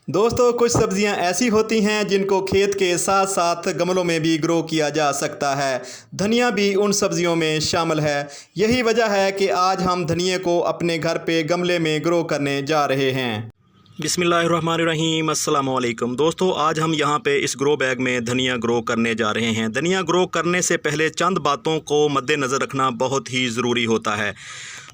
दोस्तों, कुछ सब्जियां ऐसी होती हैं जिनको खेत के साथ साथ गमलों में भी ग्रो किया जा सकता है। धनिया भी उन सब्जियों में शामिल है। यही वजह है कि आज हम धनिया को अपने घर पे गमले में ग्रो करने जा रहे हैं। बिस्मिल्लाहिर्रहमानिर्रहीम, अस्सलाम वालेकुम। दोस्तों, आज हम यहाँ पे इस ग्रो बैग में धनिया ग्रो करने जा रहे हैं। धनिया ग्रो करने से पहले चंद बातों को मद्देनज़र रखना बहुत ही ज़रूरी होता है।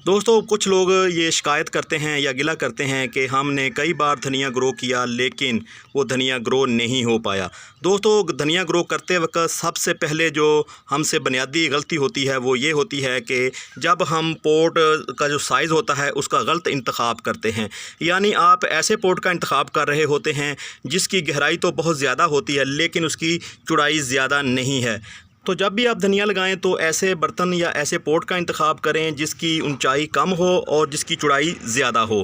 दोस्तों, कुछ लोग ये शिकायत करते हैं या गिला करते हैं कि हमने कई बार धनिया ग्रो किया लेकिन वो धनिया ग्रो नहीं हो पाया। दोस्तों, धनिया ग्रो करते वक्त सबसे पहले जो हमसे बुनियादी गलती होती है वो ये होती है कि जब हम पॉट का जो साइज़ होता है उसका गलत इंतखाब करते हैं। यानी आप ऐसे पॉट का इंतखाब कर रहे होते हैं जिसकी गहराई तो बहुत ज़्यादा होती है लेकिन उसकी चौड़ाई ज़्यादा नहीं है। तो जब भी आप धनिया लगाएं तो ऐसे बर्तन या ऐसे पॉट का इंतखाब करें जिसकी ऊंचाई कम हो और जिसकी चौड़ाई ज़्यादा हो।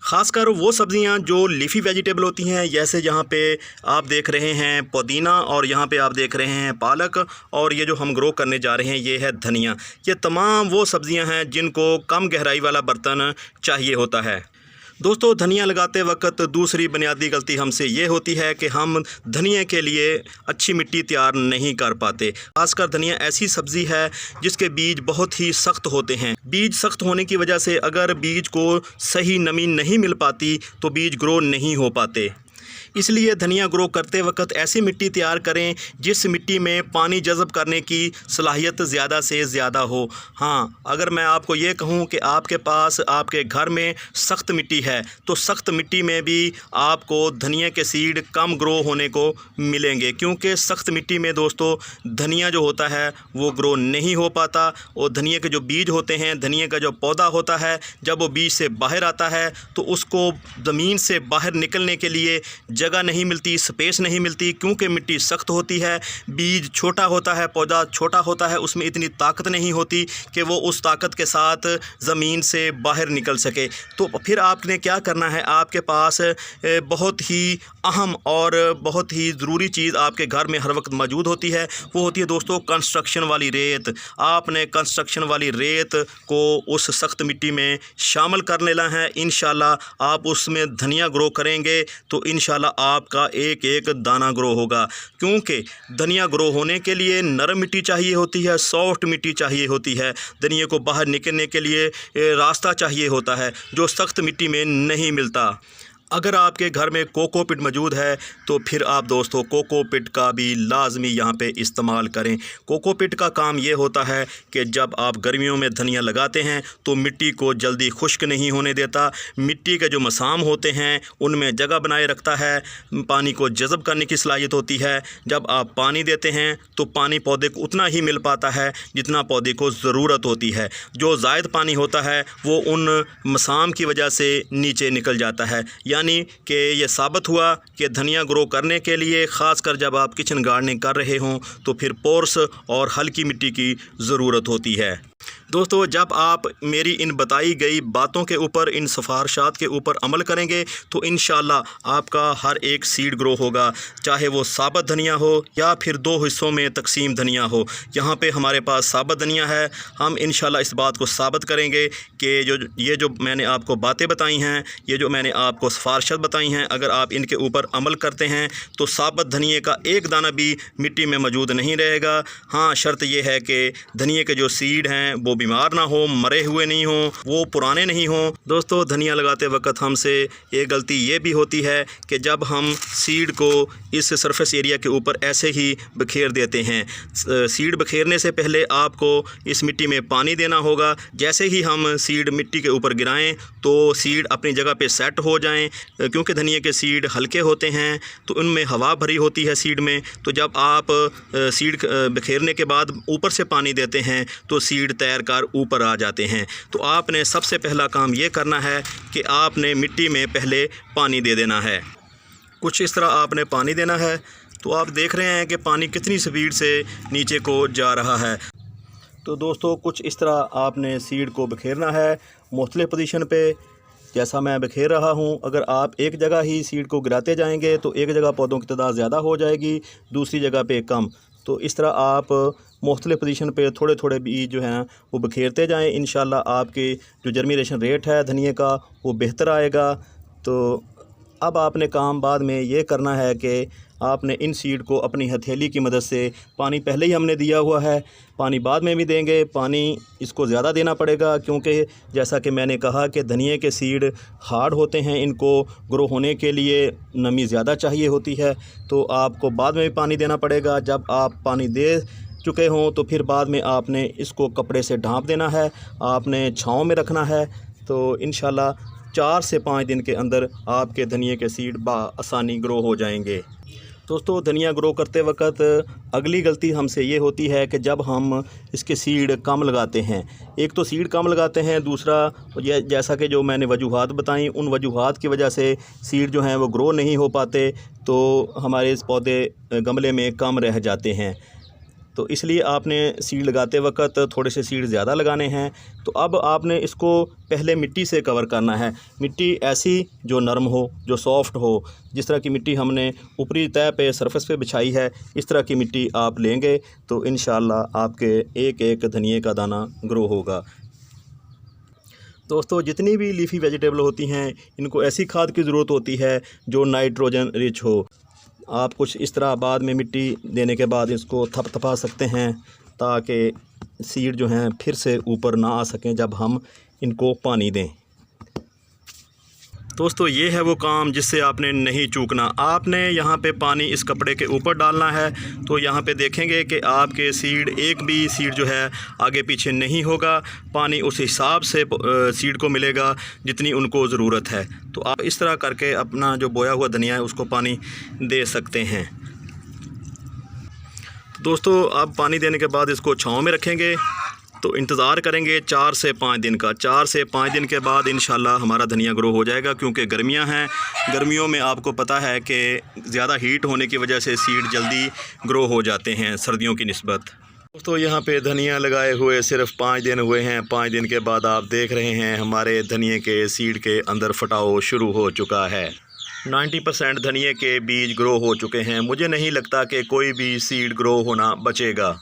ख़ासकर वो सब्ज़ियां जो लीफ़ी वेजिटेबल होती हैं, जैसे यहाँ पे आप देख रहे हैं पुदीना और यहाँ पे आप देख रहे हैं पालक, और ये जो हम ग्रो करने जा रहे हैं ये है धनिया। ये तमाम वो सब्ज़ियां हैं जिनको कम गहराई वाला बर्तन चाहिए होता है। दोस्तों, धनिया लगाते वक्त दूसरी बुनियादी गलती हमसे ये होती है कि हम धनिया के लिए अच्छी मिट्टी तैयार नहीं कर पाते। खासकर धनिया ऐसी सब्ज़ी है जिसके बीज बहुत ही सख्त होते हैं। बीज सख्त होने की वजह से अगर बीज को सही नमी नहीं मिल पाती तो बीज ग्रो नहीं हो पाते। इसलिए धनिया ग्रो करते वक्त ऐसी मिट्टी तैयार करें जिस मिट्टी में पानी जज़ब करने की सलाहियत ज़्यादा से ज़्यादा हो। हाँ, अगर मैं आपको ये कहूँ कि आपके पास आपके घर में सख्त मिट्टी है तो सख्त मिट्टी में भी आपको धनिया के सीड कम ग्रो होने को मिलेंगे, क्योंकि सख्त मिट्टी में दोस्तों धनिया जो होता है वो ग्रो नहीं हो पाता। और धनिया के जो बीज होते हैं, धनिया का जो पौधा होता है, जब वो बीज से बाहर आता है तो उसको ज़मीन से बाहर निकलने के लिए जगह नहीं मिलती, स्पेस नहीं मिलती, क्योंकि मिट्टी सख्त होती है, बीज छोटा होता है, पौधा छोटा होता है, उसमें इतनी ताकत नहीं होती कि वो उस ताकत के साथ ज़मीन से बाहर निकल सके। तो फिर आपने क्या करना है, आपके पास बहुत ही अहम और बहुत ही ज़रूरी चीज़ आपके घर में हर वक्त मौजूद होती है, वो होती है दोस्तों कंस्ट्रक्शन वाली रेत। आपने कंस्ट्रक्शन वाली रेत को उस सख्त मिट्टी में शामिल कर लेना है। इंशाल्लाह आप उसमें धनिया ग्रो करेंगे तो इंशाल्लाह आपका एक एक दाना ग्रो होगा, क्योंकि धनिया ग्रो होने के लिए नरम मिट्टी चाहिए होती है, सॉफ्ट मिट्टी चाहिए होती है। धनिया को बाहर निकलने के लिए रास्ता चाहिए होता है जो सख्त मिट्टी में नहीं मिलता। अगर आपके घर में कोकोपिट मौजूद है तो फिर आप दोस्तों कोकोपिट का भी लाजमी यहाँ पे इस्तेमाल करें। कोकोपिट का काम ये होता है कि जब आप गर्मियों में धनिया लगाते हैं तो मिट्टी को जल्दी खुश्क नहीं होने देता। मिट्टी के जो मसाम होते हैं उनमें जगह बनाए रखता है, पानी को जज़ब करने की सलाहियत होती है। जब आप पानी देते हैं तो पानी पौधे को उतना ही मिल पाता है जितना पौधे को ज़रूरत होती है। जो ज़ायद पानी होता है वो उन मसाम की वजह से नीचे निकल जाता है। यानी कि ये साबित हुआ कि धनिया ग्रो करने के लिए ख़ासकर जब आप किचन गार्डनिंग कर रहे हों तो फिर पोर्स और हल्की मिट्टी की ज़रूरत होती है। दोस्तों, जब आप मेरी इन बताई गई बातों के ऊपर, इन सिफारिशात के ऊपर अमल करेंगे तो इंशाल्लाह आपका हर एक सीड ग्रो होगा, चाहे वो साबुत धनिया हो या फिर दो हिस्सों में तकसीम धनिया हो। यहाँ पे हमारे पास साबुत धनिया है। हम इंशाल्लाह इस बात को साबित करेंगे कि ये जो मैंने आपको बातें बताई हैं, ये जो मैंने आपको सिफारिशात बताई हैं, अगर आप इनके ऊपर अमल करते हैं तो साबुत धनिए का एक दाना भी मिट्टी में मौजूद नहीं रहेगा। हाँ, शर्त यह है कि धनिए के जो सीड हैं वो बीमार ना हो, मरे हुए नहीं हो, वो पुराने नहीं हो। दोस्तों, धनिया लगाते वक्त हमसे एक गलती ये भी होती है कि जब हम सीड को इस सरफेस एरिया के ऊपर ऐसे ही बखेर देते हैं। सीड बखेरने से पहले आपको इस मिट्टी में पानी देना होगा। जैसे ही हम सीड मिट्टी के ऊपर गिराएं तो सीड अपनी जगह पे सेट हो जाएं, क्योंकि धनिया के सीड हल्के होते हैं तो उनमें हवा भरी होती है सीड में। तो जब आप सीड बखेरने के बाद ऊपर से पानी देते हैं तो सीड तैर कर ऊपर आ जाते हैं। तो आपने सबसे पहला काम ये करना है कि आपने मिट्टी में पहले पानी दे देना है। कुछ इस तरह आपने पानी देना है। तो आप देख रहे हैं कि पानी कितनी स्पीड से नीचे को जा रहा है। तो दोस्तों, कुछ इस तरह आपने सीड को बखेरना है मुख्तलिफ़ पोजीशन पे, जैसा मैं बखेर रहा हूँ। अगर आप एक जगह ही सीड को गिराते जाएंगे तो एक जगह पौधों की तादाद ज़्यादा हो जाएगी, दूसरी जगह पे कम। तो इस तरह आप मुख्तलिफ़ पोजीशन पे थोड़े थोड़े बीज जो हैं वो बखेरते जाएं। इंशाल्लाह आपके जो जर्मिनेशन रेट है धनिया का वो बेहतर आएगा। तो अब आपने काम बाद में ये करना है कि आपने इन सीड को अपनी हथेली की मदद से, पानी पहले ही हमने दिया हुआ है, पानी बाद में भी देंगे, पानी इसको ज़्यादा देना पड़ेगा क्योंकि जैसा कि मैंने कहा कि धनिए के सीड हार्ड होते हैं, इनको ग्रो होने के लिए नमी ज़्यादा चाहिए होती है, तो आपको बाद में भी पानी देना पड़ेगा। जब आप पानी दे चुके हों तो फिर बाद में आपने इसको कपड़े से ढाँप देना है, आपने छाँव में रखना है। तो इंशाल्लाह 4 से 5 दिन के अंदर आपके धनिए के सीड आसानी ग्रो हो जाएंगे। दोस्तों, धनिया ग्रो करते वक्त अगली गलती हमसे ये होती है कि जब हम इसके सीड कम लगाते हैं, एक तो सीड कम लगाते हैं, दूसरा जैसा कि जो मैंने वजूहात बताई, उन वजूहात की वजह से सीड जो हैं वो ग्रो नहीं हो पाते, तो हमारे इस पौधे गमले में कम रह जाते हैं। तो इसलिए आपने सीड लगाते वक्त थोड़े से सीड ज़्यादा लगाने हैं। तो अब आपने इसको पहले मिट्टी से कवर करना है, मिट्टी ऐसी जो नरम हो, जो सॉफ़्ट हो। जिस तरह की मिट्टी हमने ऊपरी तह पे सरफेस पे बिछाई है, इस तरह की मिट्टी आप लेंगे तो इंशाल्लाह आपके एक एक धनिए का दाना ग्रो होगा। दोस्तों, जितनी भी लीफी वेजिटेबल होती हैं, इनको ऐसी खाद की ज़रूरत होती है जो नाइट्रोजन रिच हो। आप कुछ इस तरह बाद में मिट्टी देने के बाद इसको थपथपा सकते हैं ताकि सीड जो हैं फिर से ऊपर ना आ सकें जब हम इनको पानी दें। दोस्तों, ये है वो काम जिससे आपने नहीं चूकना। आपने यहाँ पे पानी इस कपड़े के ऊपर डालना है, तो यहाँ पे देखेंगे कि आपके सीड, एक भी सीड जो है आगे पीछे नहीं होगा। पानी उस हिसाब से सीड को मिलेगा जितनी उनको ज़रूरत है। तो आप इस तरह करके अपना जो बोया हुआ धनिया है उसको पानी दे सकते हैं। तो दोस्तों, अब पानी देने के बाद इसको छाँव में रखेंगे, तो इंतज़ार करेंगे 4 से 5 दिन का। 4 से 5 दिन के बाद इंशाल्लाह हमारा धनिया ग्रो हो जाएगा, क्योंकि गर्मियां हैं। गर्मियों में आपको पता है कि ज़्यादा हीट होने की वजह से सीड जल्दी ग्रो हो जाते हैं सर्दियों की निस्बत। दोस्तों, यहाँ पे धनिया लगाए हुए सिर्फ 5 दिन हुए हैं। 5 दिन के बाद आप देख रहे हैं हमारे धनिए के सीड के अंदर फटाव शुरू हो चुका है। 90% धनिए के बीज ग्रो हो चुके हैं। मुझे नहीं लगता कि कोई भी सीड ग्रो होना बचेगा।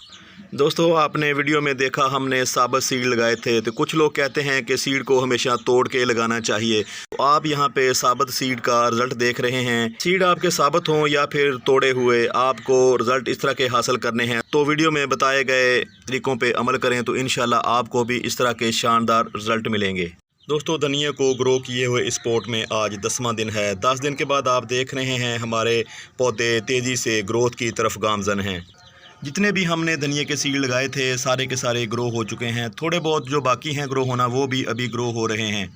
दोस्तों, आपने वीडियो में देखा हमने साबुत सीड लगाए थे, तो कुछ लोग कहते हैं कि सीड को हमेशा तोड़ के लगाना चाहिए। तो आप यहाँ पे साबुत सीड का रिज़ल्ट देख रहे हैं। सीड आपके साबुत हों या फिर तोड़े हुए, आपको रिज़ल्ट इस तरह के हासिल करने हैं तो वीडियो में बताए गए तरीक़ों पे अमल करें तो इंशाल्लाह आपको भी इस तरह के शानदार रिज़ल्ट मिलेंगे। दोस्तों, धनिया को ग्रो किए हुए इस पॉट में आज 10वां दिन है। 10 दिन के बाद आप देख रहे हैं हमारे पौधे तेज़ी से ग्रोथ की तरफ गामज़न हैं। जितने भी हमने धनिए के सीड लगाए थे सारे के सारे ग्रो हो चुके हैं। थोड़े बहुत जो बाकी हैं ग्रो होना, वो भी अभी ग्रो हो रहे हैं।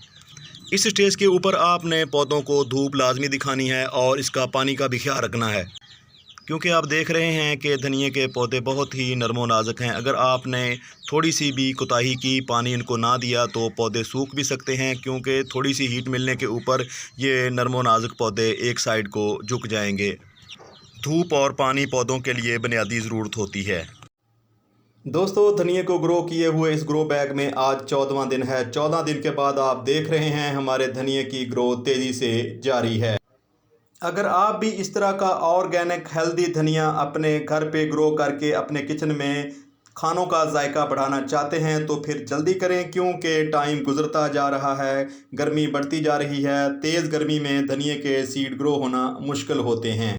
इस स्टेज के ऊपर आपने पौधों को धूप लाजमी दिखानी है और इसका पानी का भी ख्याल रखना है, क्योंकि आप देख रहे हैं कि धनिए के पौधे बहुत ही नरमो नाजुक हैं। अगर आपने थोड़ी सी भी कोताही की, पानी इनको ना दिया तो पौधे सूख भी सकते हैं, क्योंकि थोड़ी सी हीट मिलने के ऊपर ये नरमो नाजुक पौधे एक साइड को झुक जाएंगे। धूप और पानी पौधों के लिए बुनियादी ज़रूरत होती है। दोस्तों, धनिए को ग्रो किए हुए इस ग्रो बैग में आज 14वां दिन है। 14 दिन के बाद आप देख रहे हैं हमारे धनिए की ग्रोथ तेज़ी से जारी है। अगर आप भी इस तरह का ऑर्गेनिक हेल्दी धनिया अपने घर पे ग्रो करके अपने किचन में खानों का जायका बढ़ाना चाहते हैं तो फिर जल्दी करें, क्योंकि टाइम गुजरता जा रहा है, गर्मी बढ़ती जा रही है। तेज़ गर्मी में धनिए के सीड ग्रो होना मुश्किल होते हैं।